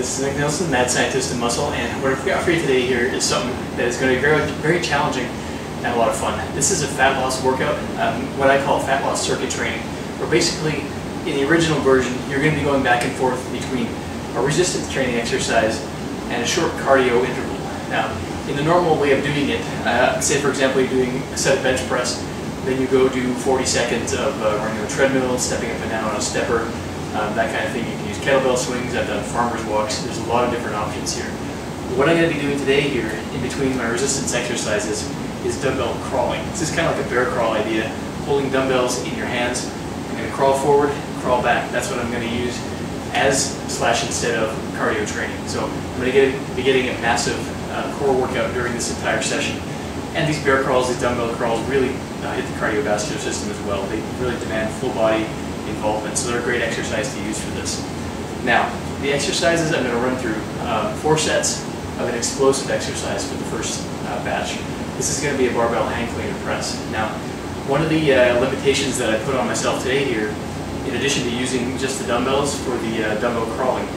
this is Nilsson, mad scientist in muscle, and what I've got for you today here is something that is going to be very, very challenging and a lot of fun. This is a fat loss workout, what I call fat loss circuit training, where basically in the original version you're going to be going back and forth between a resistance training exercise and a short cardio interval. Now, in the normal way of doing it, say for example you're doing a set of bench press, then you go do 40 seconds of running on a treadmill, stepping up and down on a stepper, that kind of thing. You can use kettlebell swings. I've done farmer's walks. There's a lot of different options here. What I'm going to be doing today here, in between my resistance exercises, is dumbbell crawling. This is kind of like a bear crawl idea, holding dumbbells in your hands. I'm going to crawl forward, crawl back. That's what I'm going to use instead of cardio training. So I'm going to be getting a massive core workout during this entire session. And these bear crawls, these dumbbell crawls, really hit the cardiovascular system as well. They really demand full body involvement, so they're a great exercise to use for this. Now, the exercises I'm going to run through, 4 sets of an explosive exercise for the first batch. This is going to be a barbell hang clean press. Now, one of the limitations that I put on myself today here, in addition to using just the dumbbells for the dumbbell crawling,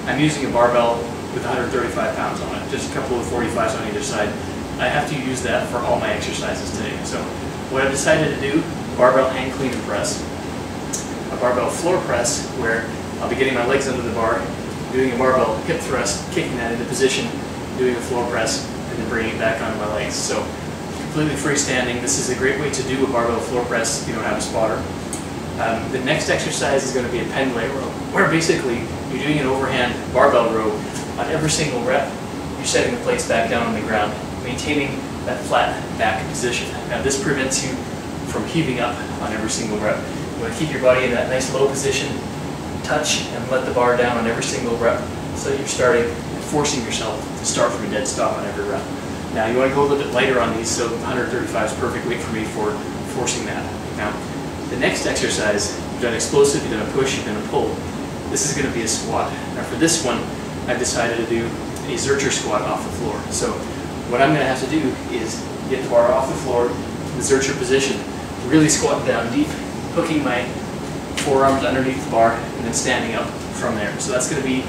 I'm using a barbell with 135 pounds on it, just a couple of 45s on either side. I have to use that for all my exercises today. So what I've decided to do, barbell hang clean and press, a barbell floor press where I'll be getting my legs under the bar, doing a barbell hip thrust, kicking that into position, doing a floor press, and then bringing it back onto my legs. So completely freestanding. This is a great way to do a barbell floor press if you don't have a spotter. The next exercise is going to be a pendlay row, where basically you're doing an overhand barbell row on every single rep. You're setting the plates back down on the ground, maintaining that flat back position. Now this prevents you from heaving up on every single rep. You want to keep your body in that nice low position, touch and let the bar down on every single rep, so that you're forcing yourself to start from a dead stop on every rep. Now you want to go a little bit lighter on these, so 135 is perfect weight for me for forcing that. Now the next exercise, you've done explosive, you've done a push, you've done a pull. This is going to be a squat. Now for this one, I've decided to do a Zercher squat off the floor. So what I'm going to have to do is get the bar off the floor, the Zercher position, really squat down deep, hooking my forearms underneath the bar, and then standing up from there. So that's going to be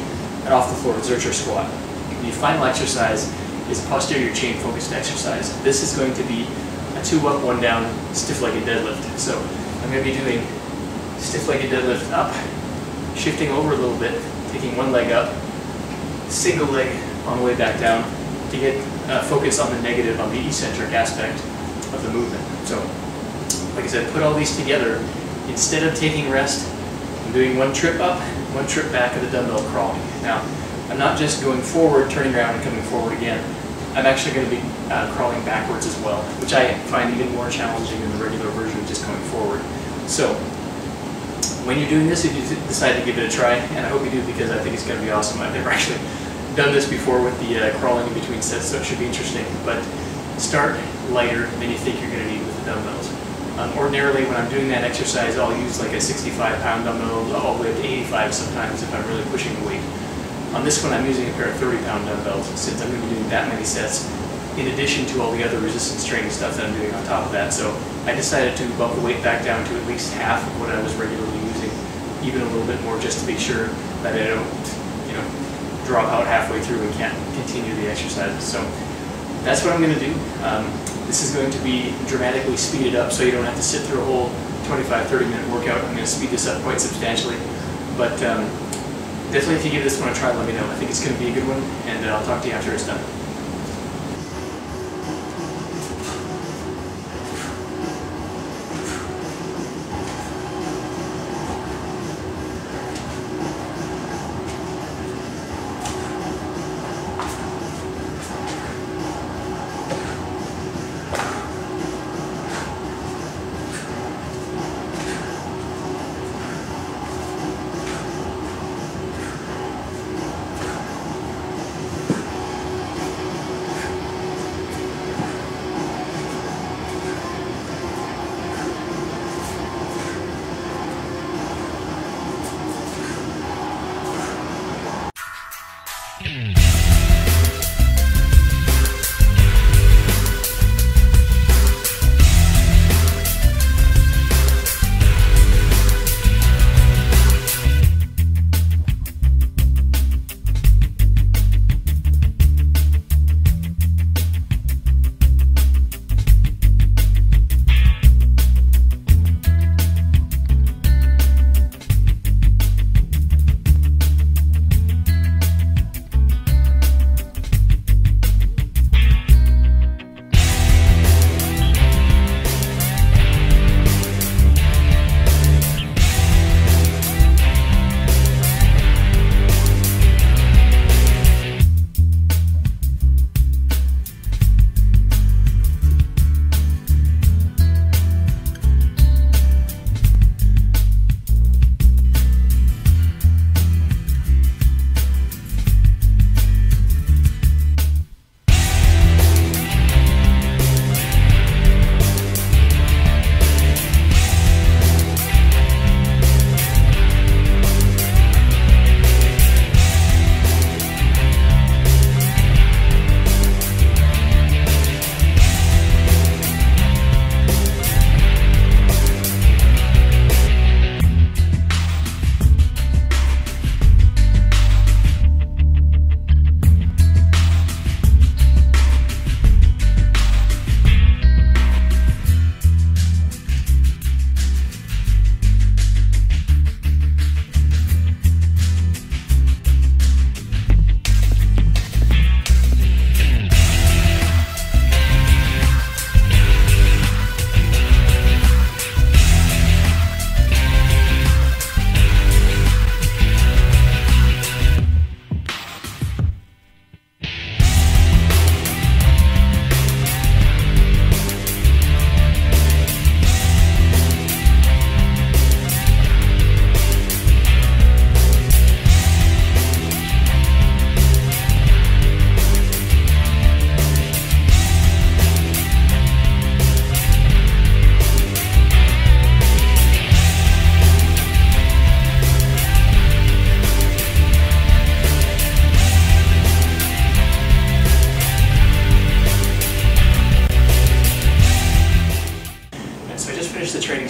an off the floor Zercher squat. The final exercise is a posterior chain focused exercise. This is going to be a 2 up, 1 down, stiff-legged deadlift. So I'm going to be doing stiff-legged deadlift up, shifting over a little bit, taking one leg up, single leg on the way back down to get focus on the negative, on the eccentric aspect of the movement. So, like I said, put all these together. Instead of taking rest, I'm doing 1 trip up, 1 trip back of the dumbbell crawling. Now, I'm not just going forward, turning around and coming forward again. I'm actually going to be crawling backwards as well, which I find even more challenging than the regular version of just going forward. So, when you're doing this, if you decide to give it a try, and I hope you do because I think it's going to be awesome. I've never actually done this before with the crawling in between sets, so it should be interesting. But start lighter than you think you're going to need with the dumbbells. Ordinarily, when I'm doing that exercise, I'll use like a 65-pound dumbbell all the way up to 85 sometimes if I'm really pushing the weight. On this one, I'm using a pair of 30-pound dumbbells since I'm going to be doing that many sets, in addition to all the other resistance training stuff that I'm doing on top of that. So I decided to bump the weight back down to at least half of what I was regularly using, even a little bit more, just to be sure that I don't, drop out halfway through and can't continue the exercises. So that's what I'm going to do. This is going to be dramatically speeded up, so you don't have to sit through a whole 25-30 minute workout. I'm going to speed this up quite substantially. But definitely if you give this one a try, let me know. I think it's going to be a good one, and I'll talk to you after it's done.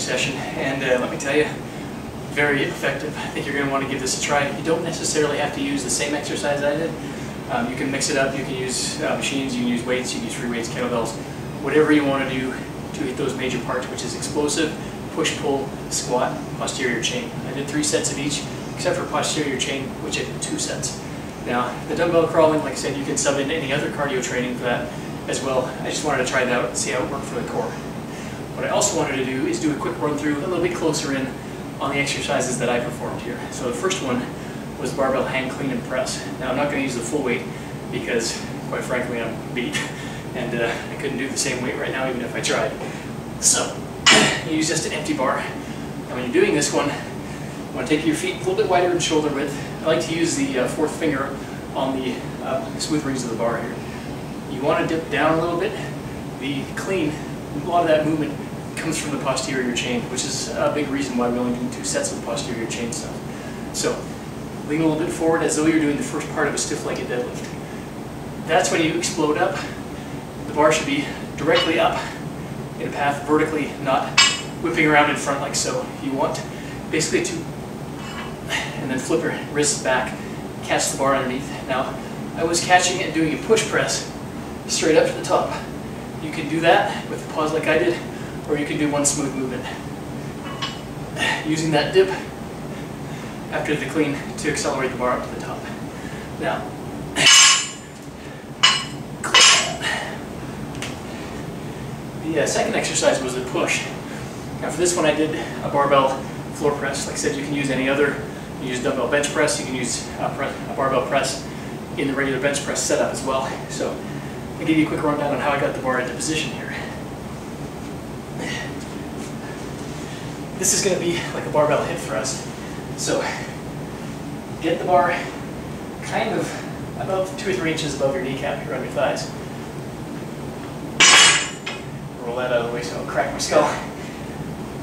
session, and let me tell you, very effective. I think you're going to want to give this a try. You don't necessarily have to use the same exercise I did. You can mix it up. You can use machines, you can use weights, you can use free weights, kettlebells, whatever you want to do to hit those major parts, which is explosive, push, pull, squat, posterior chain. I did 3 sets of each, except for posterior chain, which I did 2 sets. Now, the dumbbell crawling, like I said, you can sub in any other cardio training for that as well. I just wanted to try that out and see how it worked for the core. What I also wanted to do is do a quick run through a little bit closer in on the exercises that I performed here. So the first one was barbell hang clean and press. Now, I'm not going to use the full weight because, quite frankly, I'm beat and I couldn't do the same weight right now even if I tried. So, you use just an empty bar. And when you're doing this one, you want to take your feet a little bit wider than shoulder width. I like to use the 4th finger on the smooth rings of the bar here. You want to dip down a little bit. The clean, a lot of that movement comes from the posterior chain, which is a big reason why we only do 2 sets of the posterior chain stuff. So, lean a little bit forward as though you're doing the first part of a stiff-legged deadlift. That's when you explode up. The bar should be directly up in a path vertically, not whipping around in front like so. You want basically to, and then flip your wrists back, catch the bar underneath. Now, I was catching it and doing a push press straight up to the top. You can do that with a pause like I did, or you can do one smooth movement. Using that dip after the clean to accelerate the bar up to the top. Now, the second exercise was the push. Now for this one I did a barbell floor press. Like I said, you can use any other. You can use dumbbell bench press, you can use a barbell press in the regular bench press setup as well. So I'll give you a quick rundown on how I got the bar into position here. This is going to be like a barbell hip thrust. So get the bar kind of about 2 or 3 inches above your kneecap here on your thighs. Roll that out of the way so I don't crack my skull.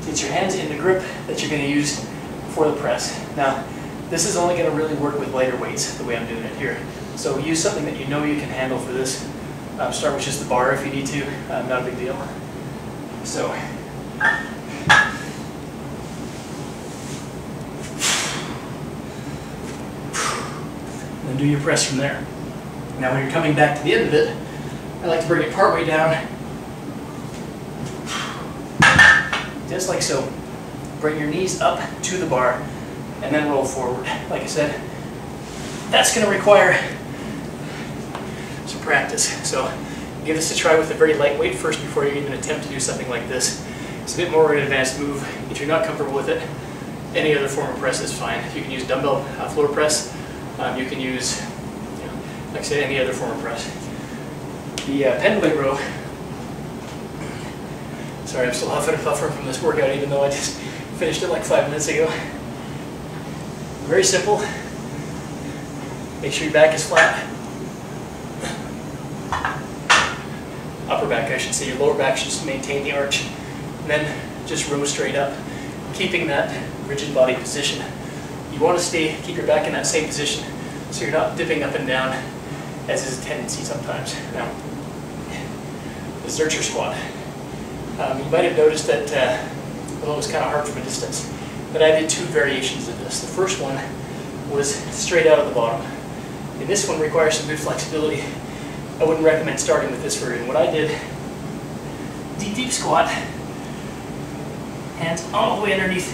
Get your hands in the grip that you're going to use for the press. Now, this is only going to really work with lighter weights the way I'm doing it here. So use something that you know you can handle for this. Start with just the bar if you need to, not a big deal. So, and do your press from there. Now when you're coming back to the end of it, I like to bring it partway down, just like so. Bring your knees up to the bar and then roll forward. Like I said, that's going to require some practice. So give this a try with a very light weight first before you even attempt to do something like this. It's a bit more of an advanced move. If you're not comfortable with it, any other form of press is fine. You can use dumbbell floor press. You can use, like I said, any other form of press. The pendulum row. Sorry, I'm still huffing and puffing from this workout, even though I just finished it like 5 minutes ago. Very simple. Make sure your back is flat. Upper back, I should say. Your lower back should just maintain the arch. And then just row straight up, keeping that rigid body position. You want to keep your back in that same position so you're not dipping up and down, as is a tendency sometimes. Now, the Zercher squat. You might have noticed that, although it was kind of hard from a distance, but I did 2 variations of this. The first one was straight out of the bottom. And this one requires some good flexibility. I wouldn't recommend starting with this version. What I did, deep squat, hands all the way underneath,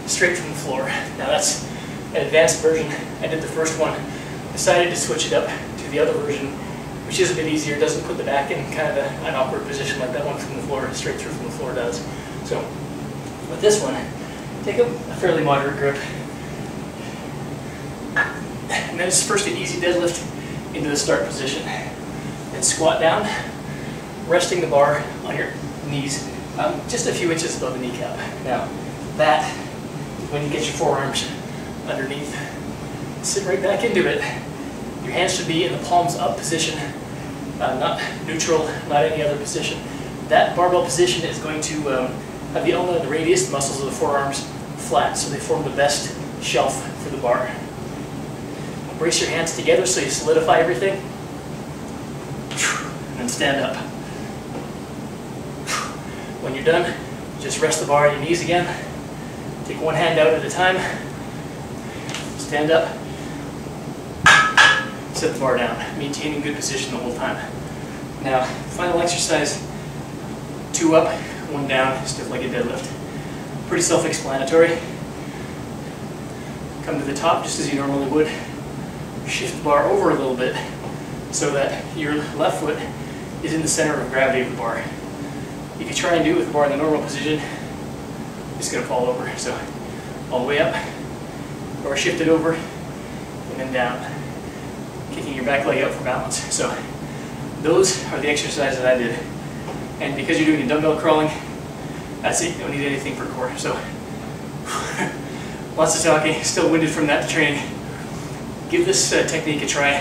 straight from the floor. Now that's an advanced version. I did the first one, decided to switch it up to the other version, which is a bit easier. It doesn't put the back in kind of an awkward position like that one from the floor, straight through from the floor does. So with this one, take a fairly moderate grip. And then it's first an easy deadlift into the start position. Then squat down, resting the bar on your knees, just a few inches above the kneecap. Now, that is when you get your forearms underneath. Sit right back into it. Your hands should be in the palms up position, not neutral, not any other position. That barbell position is going to have the ulna and the radius, the muscles of the forearms, flat, so they form the best shelf for the bar. Brace your hands together so you solidify everything, and then stand up. When you're done, Just rest the bar on your knees again. Take one hand out at a time. Stand up. Set the bar down, maintaining good position the whole time. Now, final exercise, 2 up, 1 down, stiff like a deadlift. Pretty self-explanatory. Come to the top just as you normally would. Shift the bar over a little bit so that your left foot is in the center of gravity of the bar. If you try and do it with the bar in the normal position, it's going to fall over. So all the way up, or shift it over, and then down. Kicking your back leg out for balance. So those are the exercises that I did. And because you're doing a dumbbell crawling, that's it. You don't need anything for core. So lots of talking, still winded from that training. Give this technique a try,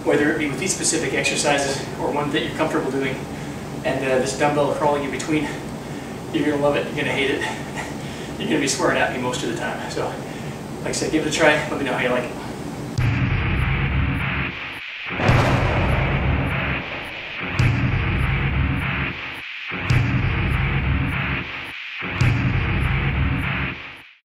whether it be with these specific exercises or one that you're comfortable doing. And this dumbbell crawling in between, you're going to love it, you're going to hate it. You're going to be swearing at me most of the time. So like I said, give it a try, let me know how you like it.